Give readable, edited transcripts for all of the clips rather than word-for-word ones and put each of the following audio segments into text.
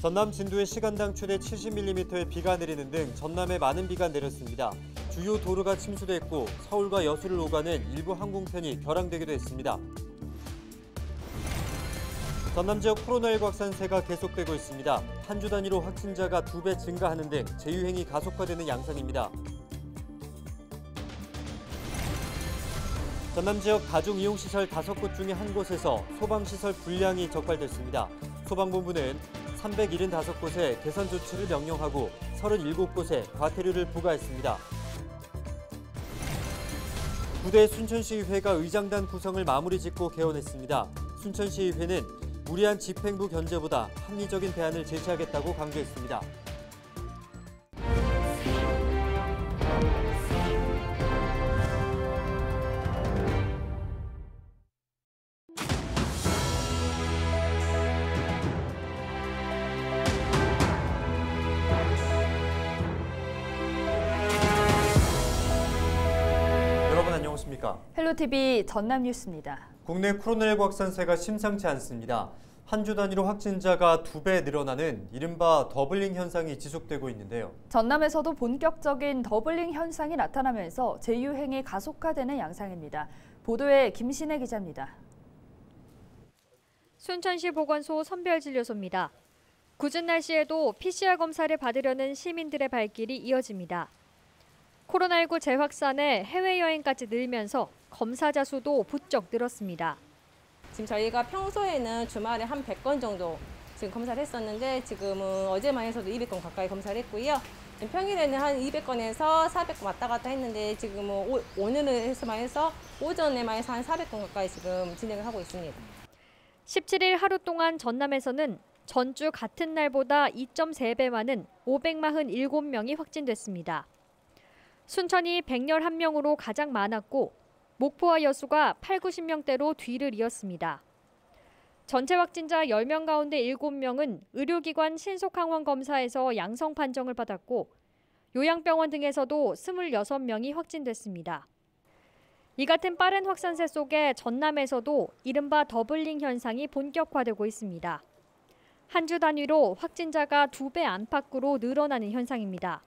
전남 진도에 시간당 최대 70mm의 비가 내리는 등 전남에 많은 비가 내렸습니다. 주요 도로가 침수됐고 서울과 여수를 오가는 일부 항공편이 결항되기도 했습니다. 전남 지역 코로나19 확산세가 계속되고 있습니다. 한 주 단위로 확진자가 2배 증가하는 등 재유행이 가속화되는 양상입니다. 전남 지역 다중이용시설 5곳 중에 한 곳에서 소방시설 불량이 적발됐습니다. 소방본부는 375곳에 개선 조치를 명령하고 37곳에 과태료를 부과했습니다. 부대 순천시의회가 의장단 구성을 마무리 짓고 개원했습니다. 순천시의회는 무리한 집행부 견제보다 합리적인 대안을 제시하겠다고 강조했습니다. 여러분 안녕하십니까? 헬로티비 전남 뉴스입니다. 국내 코로나19 확산세가 심상치 않습니다. 한 주 단위로 확진자가 2배 늘어나는 이른바 더블링 현상이 지속되고 있는데요. 전남에서도 본격적인 더블링 현상이 나타나면서 재유행이 가속화되는 양상입니다. 보도에 김신혜 기자입니다. 순천시 보건소 선별진료소입니다. 궂은 날씨에도 PCR 검사를 받으려는 시민들의 발길이 이어집니다. 코로나19 재확산에 해외여행까지 늘면서 검사자 수도 부쩍 늘었습니다. 지금 저희가 평소에는 주말에 한 100건 정도 지금 검사를 했었는데 지금은 어제만 해서도 200건 가까이 검사를 했고요. 평일에는 한 200건에서 400건 왔다 갔다 했는데 지금은 오늘은 해서 오전에만 해서 한 400건 가까이 지금 진행을 하고 있습니다. 17일 하루 동안 전남에서는 전주 같은 날보다 2.3배 많은 547명이 확진됐습니다. 순천이 111명으로 가장 많았고 목포와 여수가 80~90명대로 뒤를 이었습니다. 전체 확진자 10명 가운데 7명은 의료기관 신속항원 검사에서 양성 판정을 받았고 요양병원 등에서도 26명이 확진됐습니다. 이 같은 빠른 확산세 속에 전남에서도 이른바 더블링 현상이 본격화되고 있습니다. 한 주 단위로 확진자가 2배 안팎으로 늘어나는 현상입니다.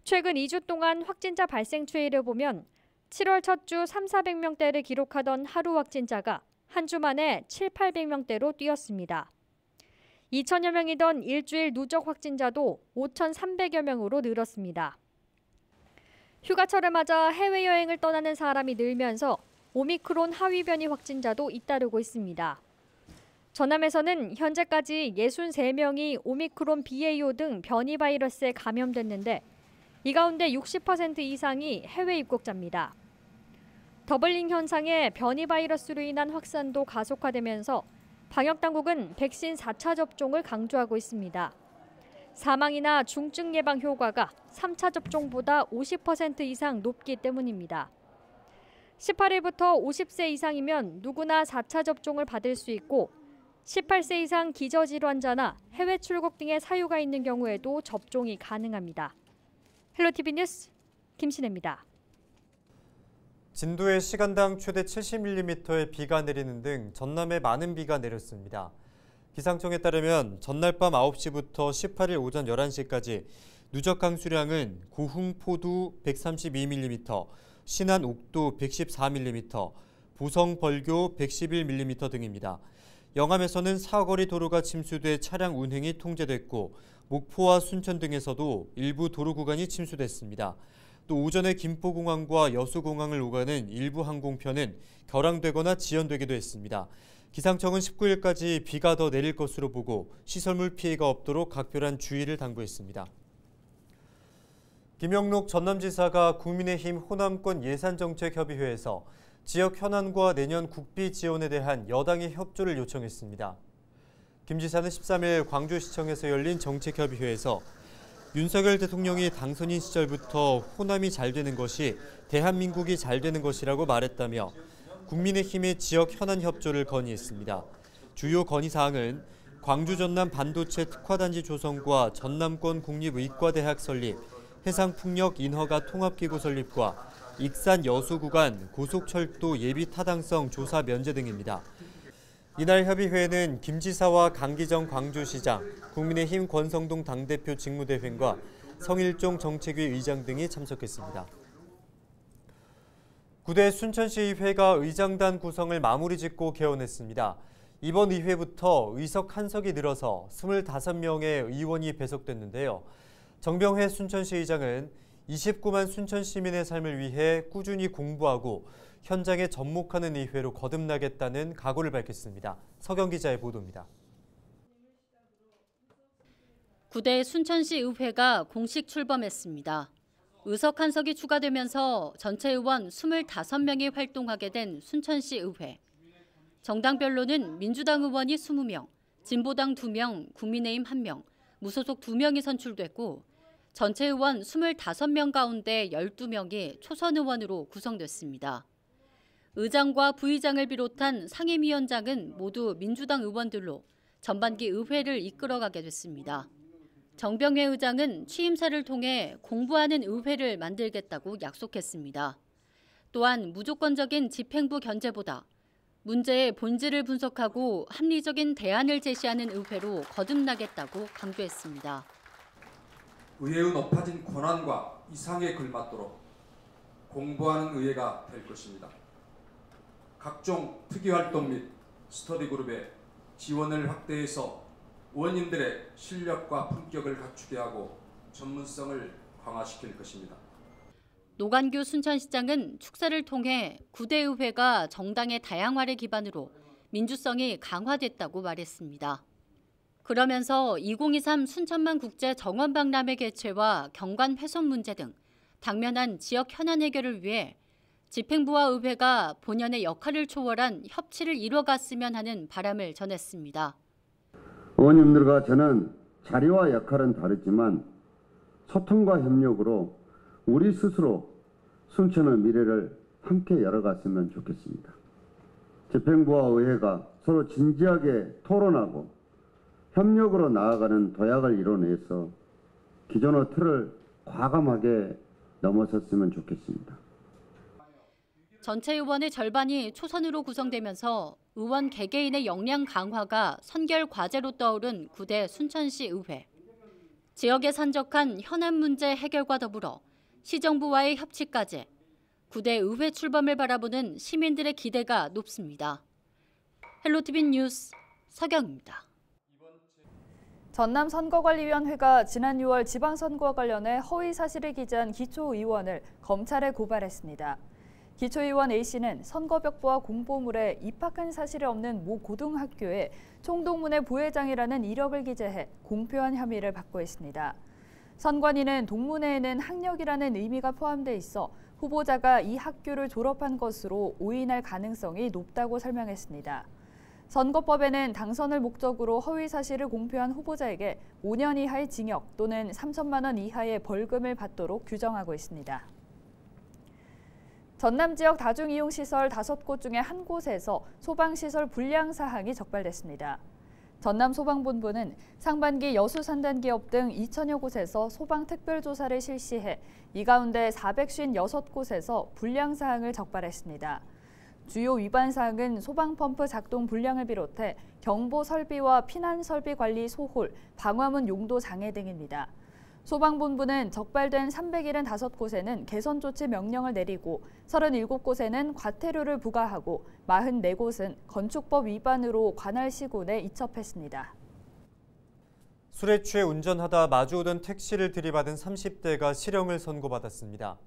최근 2주 동안 확진자 발생 추이를 보면 7월 첫 주 300~400명대를 기록하던 하루 확진자가 한 주 만에 700~800명대로 뛰었습니다. 2천여 명이던 일주일 누적 확진자도 5,300여 명으로 늘었습니다. 휴가철을 맞아 해외여행을 떠나는 사람이 늘면서 오미크론 하위 변이 확진자도 잇따르고 있습니다. 전남에서는 현재까지 63명이 오미크론 BA.5 등 변이 바이러스에 감염됐는데 이 가운데 60% 이상이 해외 입국자입니다. 더블링 현상에 변이 바이러스로 인한 확산도 가속화되면서 방역당국은 백신 4차 접종을 강조하고 있습니다. 사망이나 중증 예방 효과가 3차 접종보다 50% 이상 높기 때문입니다. 18일부터 50세 이상이면 누구나 4차 접종을 받을 수 있고 18세 이상 기저질환자나 해외 출국 등의 사유가 있는 경우에도 접종이 가능합니다. 헬로티비 뉴스 김신혜입니다. 진도에 시간당 최대 70mm의 비가 내리는 등 전남에 많은 비가 내렸습니다. 기상청에 따르면 전날 밤 9시부터 18일 오전 11시까지 누적 강수량은 고흥 포두 132mm, 신안 옥도 114mm, 보성 벌교 111mm 등입니다. 영암에서는 사거리 도로가 침수돼 차량 운행이 통제됐고 목포와 순천 등에서도 일부 도로 구간이 침수됐습니다. 또 오전에 김포공항과 여수공항을 오가는 일부 항공편은 결항되거나 지연되기도 했습니다. 기상청은 19일까지 비가 더 내릴 것으로 보고 시설물 피해가 없도록 각별한 주의를 당부했습니다. 김영록 전남지사가 국민의힘 호남권 예산정책협의회에서 지역 현안과 내년 국비 지원에 대한 여당의 협조를 요청했습니다. 김 지사는 13일 광주시청에서 열린 정책협의회에서 윤석열 대통령이 당선인 시절부터 호남이 잘 되는 것이 대한민국이 잘 되는 것이라고 말했다며 국민의힘의 지역 현안 협조를 건의했습니다. 주요 건의사항은 광주 전남 반도체 특화단지 조성과 전남권 국립의과대학 설립, 해상풍력 인허가 통합기구 설립과 익산 여수 구간 고속철도 예비 타당성 조사 면제 등입니다. 이날 협의회에는 김 지사와 강기정 광주시장, 국민의힘 권성동 당대표 직무대행과 성일종 정책위 의장 등이 참석했습니다. 9대 순천시의회가 의장단 구성을 마무리 짓고 개원했습니다. 이번 의회부터 의석 한 석이 늘어서 25명의 의원이 배석됐는데요. 정병회 순천시의장은 29만 순천 시민의 삶을 위해 꾸준히 공부하고 현장에 접목하는 의회로 거듭나겠다는 각오를 밝혔습니다. 서경 기자의 보도입니다. 9대 순천시 의회가 공식 출범했습니다. 의석 한 석이 추가되면서 전체 의원 25명이 활동하게 된 순천시 의회. 정당별로는 민주당 의원이 20명, 진보당 2명, 국민의힘 1명, 무소속 2명이 선출됐고 전체 의원 25명 가운데 12명이 초선 의원으로 구성됐습니다. 의장과 부의장을 비롯한 상임위원장은 모두 민주당 의원들로 전반기 의회를 이끌어가게 됐습니다. 정병회 의장은 취임사를 통해 공부하는 의회를 만들겠다고 약속했습니다. 또한 무조건적인 집행부 견제보다 문제의 본질을 분석하고 합리적인 대안을 제시하는 의회로 거듭나겠다고 강조했습니다. 의회의 높아진 권한과 이상에 걸맞도록 공부하는 의회가 될 것입니다. 각종 특이활동 및 스터디그룹의 지원을 확대해서 의원님들의 실력과 품격을 갖추게 하고 전문성을 강화시킬 것입니다. 노관규 순천시장은 축사를 통해 9대 의회가 정당의 다양화를 기반으로 민주성이 강화됐다고 말했습니다. 그러면서 2023 순천만 국제 정원 박람회 개최와 경관 훼손 문제 등 당면한 지역 현안 해결을 위해 집행부와 의회가 본연의 역할을 초월한 협치를 이뤄갔으면 하는 바람을 전했습니다. 의원님들과 저는 자리와 역할은 다르지만 소통과 협력으로 우리 스스로 순천의 미래를 함께 열어갔으면 좋겠습니다. 집행부와 의회가 서로 진지하게 토론하고 협력으로 나아가는 도약을 이뤄내서 기존의 틀을 과감하게 넘어섰으면 좋겠습니다. 전체 의원의 절반이 초선으로 구성되면서 의원 개개인의 역량 강화가 선결 과제로 떠오른 9대 순천시 의회. 지역에 산적한 현안 문제 해결과 더불어 시정부와의 협치까지 9대 의회 출범을 바라보는 시민들의 기대가 높습니다. 헬로티비 뉴스 서경입니다. 전남선거관리위원회가 지난 6월 지방선거와 관련해 허위 사실을 기재한 기초의원을 검찰에 고발했습니다. 기초의원 A씨는 선거벽보와 공보물에 입학한 사실이 없는 모 고등학교에 총동문회 부회장이라는 이력을 기재해 공표한 혐의를 받고 있습니다. 선관위는 동문회에는 학력이라는 의미가 포함돼 있어 후보자가 이 학교를 졸업한 것으로 오인할 가능성이 높다고 설명했습니다. 선거법에는 당선을 목적으로 허위 사실을 공표한 후보자에게 5년 이하의 징역 또는 3천만 원 이하의 벌금을 받도록 규정하고 있습니다. 전남 지역 다중이용시설 5곳 중에 한 곳에서 소방시설 불량 사항이 적발됐습니다. 전남소방본부는 상반기 여수산단기업 등 2천여 곳에서 소방특별조사를 실시해 이 가운데 456곳에서 불량 사항을 적발했습니다. 주요 위반 사항은 소방펌프 작동 불량을 비롯해 경보 설비와 피난 설비 관리 소홀, 방화문 용도 장애 등입니다. 소방본부는 적발된 375곳에는 개선 조치 명령을 내리고 37곳에는 과태료를 부과하고 44곳은 건축법 위반으로 관할 시군에 이첩했습니다. 술에 취해 운전하다 마주오던 택시를 들이받은 30대가 실형을 선고받았습니다.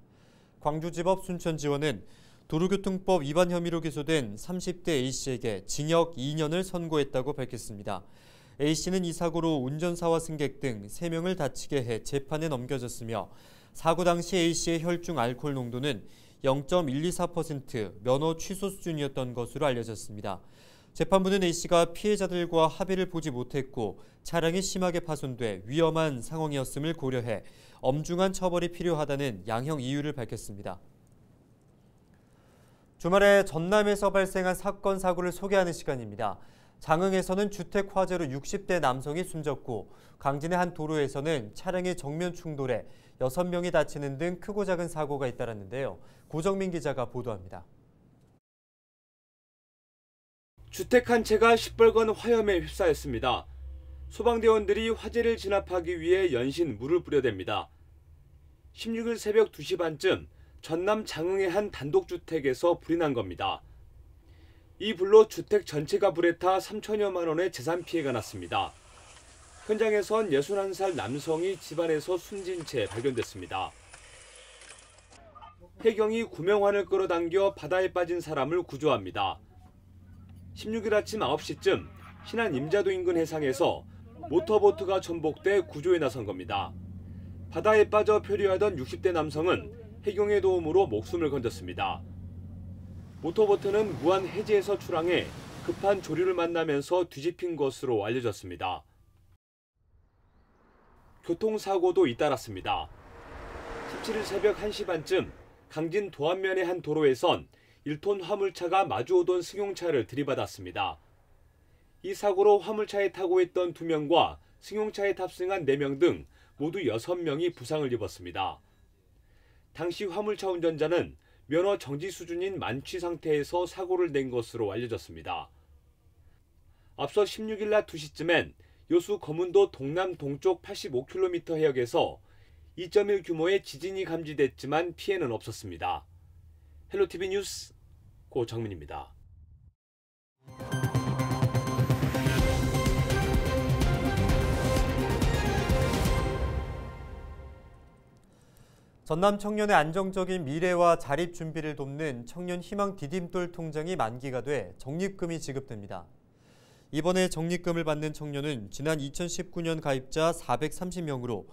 광주지법 순천지원은 도로교통법 위반 혐의로 기소된 30대 A씨에게 징역 2년을 선고했다고 밝혔습니다. A씨는 이 사고로 운전사와 승객 등 3명을 다치게 해 재판에 넘겨졌으며 사고 당시 A씨의 혈중 알코올 농도는 0.124% 면허 취소 수준이었던 것으로 알려졌습니다. 재판부는 A씨가 피해자들과 합의를 보지 못했고 차량이 심하게 파손돼 위험한 상황이었음을 고려해 엄중한 처벌이 필요하다는 양형 이유를 밝혔습니다. 주말에 전남에서 발생한 사건 사고를 소개하는 시간입니다. 장흥에서는 주택 화재로 60대 남성이 숨졌고 강진의 한 도로에서는 차량이 정면 충돌해 6명이 다치는 등 크고 작은 사고가 잇따랐는데요. 고정민 기자가 보도합니다. 주택 한 채가 시뻘건 화염에 휩싸였습니다. 소방대원들이 화재를 진압하기 위해 연신 물을 뿌려댑니다. 16일 새벽 2시 반쯤 전남 장흥의 한 단독주택에서 불이 난 겁니다. 이 불로 주택 전체가 불에 타 3천여만 원의 재산 피해가 났습니다. 현장에선 61살 남성이 집안에서 숨진 채 발견됐습니다. 해경이 구명환을 끌어당겨 바다에 빠진 사람을 구조합니다. 16일 아침 9시쯤 신안 임자도 인근 해상에서 모터보트가 전복돼 구조에 나선 겁니다. 바다에 빠져 표류하던 60대 남성은 해경의 도움으로 목숨을 건졌습니다. 모터보트는 무안 해지에서 출항해 급한 조류를 만나면서 뒤집힌 것으로 알려졌습니다. 교통사고도 잇따랐습니다. 17일 새벽 1시 반쯤 강진 도안면의 한 도로에선 1톤 화물차가 마주오던 승용차를 들이받았습니다. 이 사고로 화물차에 타고 있던 2명과 승용차에 탑승한 4명 등 모두 6명이 부상을 입었습니다. 당시 화물차 운전자는 면허 정지 수준인 만취 상태에서 사고를 낸 것으로 알려졌습니다. 앞서 16일 낮 2시쯤엔 여수 거문도 동남 동쪽 85km 해역에서 2.1 규모의 지진이 감지됐지만 피해는 없었습니다. 헬로티비 뉴스 고정민입니다. 전남 청년의 안정적인 미래와 자립 준비를 돕는 청년 희망 디딤돌 통장이 만기가 돼 적립금이 지급됩니다. 이번에 적립금을 받는 청년은 지난 2019년 가입자 430명으로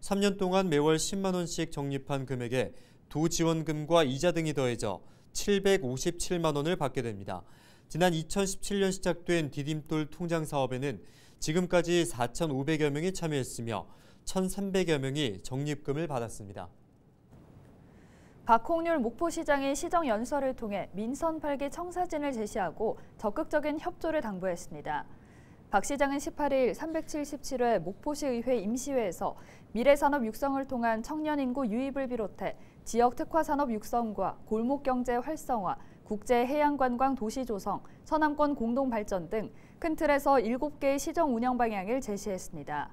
3년 동안 매월 10만 원씩 적립한 금액에 도지원금과 이자 등이 더해져 757만 원을 받게 됩니다. 지난 2017년 시작된 디딤돌 통장 사업에는 지금까지 4,500여 명이 참여했으며 1,300여 명이 적립금을 받았습니다. 박홍률 목포시장이 시정연설을 통해 민선 8기 청사진을 제시하고 적극적인 협조를 당부했습니다. 박 시장은 18일 377회 목포시의회 임시회에서 미래산업 육성을 통한 청년 인구 유입을 비롯해 지역 특화산업 육성과 골목경제 활성화, 국제해양관광 도시 조성, 서남권 공동발전 등 큰 틀에서 7개의 시정 운영 방향을 제시했습니다.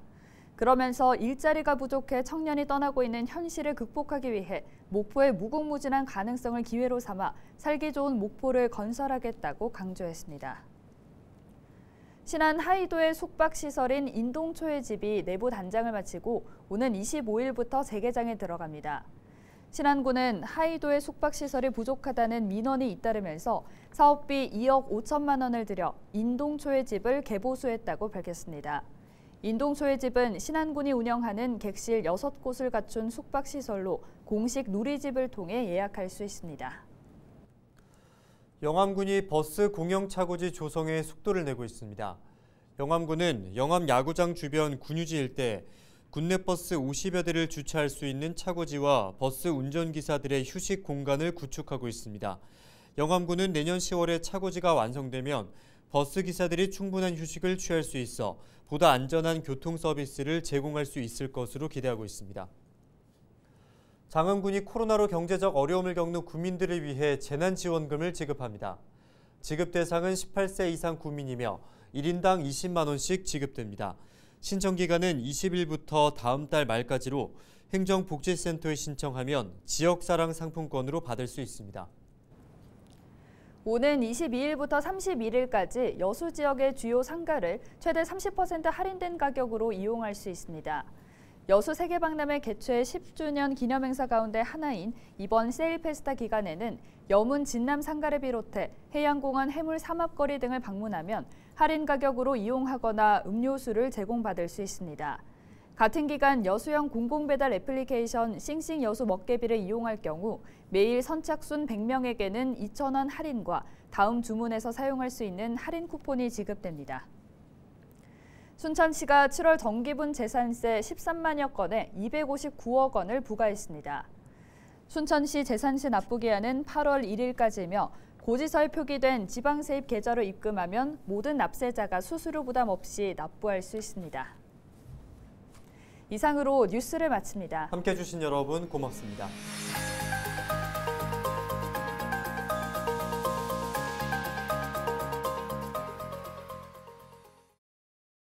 그러면서 일자리가 부족해 청년이 떠나고 있는 현실을 극복하기 위해 목포의 무궁무진한 가능성을 기회로 삼아 살기 좋은 목포를 건설하겠다고 강조했습니다. 신안 하이도의 숙박시설인 인동초의 집이 내부 단장을 마치고 오는 25일부터 재개장에 들어갑니다. 신안군은 하이도의 숙박시설이 부족하다는 민원이 잇따르면서 사업비 2억 5천만 원을 들여 인동초의 집을 개보수했다고 밝혔습니다. 인동초의 집은 신안군이 운영하는 객실 6곳을 갖춘 숙박시설로 공식 누리집을 통해 예약할 수 있습니다. 영암군이 버스 공영차고지 조성에 속도를 내고 있습니다. 영암군은 영암 야구장 주변 군유지 일대에 군내버스 50여 대를 주차할 수 있는 차고지와 버스 운전기사들의 휴식 공간을 구축하고 있습니다. 영암군은 내년 10월에 차고지가 완성되면 버스 기사들이 충분한 휴식을 취할 수 있어 보다 안전한 교통 서비스를 제공할 수 있을 것으로 기대하고 있습니다. 장흥군이 코로나로 경제적 어려움을 겪는 구민들을 위해 재난지원금을 지급합니다. 지급 대상은 18세 이상 구민이며 1인당 20만 원씩 지급됩니다. 신청 기간은 20일부터 다음 달 말까지로 행정복지센터에 신청하면 지역사랑 상품권으로 받을 수 있습니다. 오는 22일부터 31일까지 여수 지역의 주요 상가를 최대 30% 할인된 가격으로 이용할 수 있습니다. 여수 세계박람회 개최 10주년 기념행사 가운데 하나인 이번 세일페스타 기간에는 여문 진남 상가를 비롯해 해양공원 해물 삼합거리 등을 방문하면 할인 가격으로 이용하거나 음료수를 제공받을 수 있습니다. 같은 기간 여수형 공공배달 애플리케이션 싱싱 여수 먹개비를 이용할 경우 매일 선착순 100명에게는 2,000원 할인과 다음 주문에서 사용할 수 있는 할인 쿠폰이 지급됩니다. 순천시가 7월 정기분 재산세 13만여 건에 259억 원을 부과했습니다. 순천시 재산세 납부기한은 8월 1일까지며 고지서에 표기된 지방세입 계좌로 입금하면 모든 납세자가 수수료 부담 없이 납부할 수 있습니다. 이상으로 뉴스를 마칩니다. 함께해 주신 여러분 고맙습니다.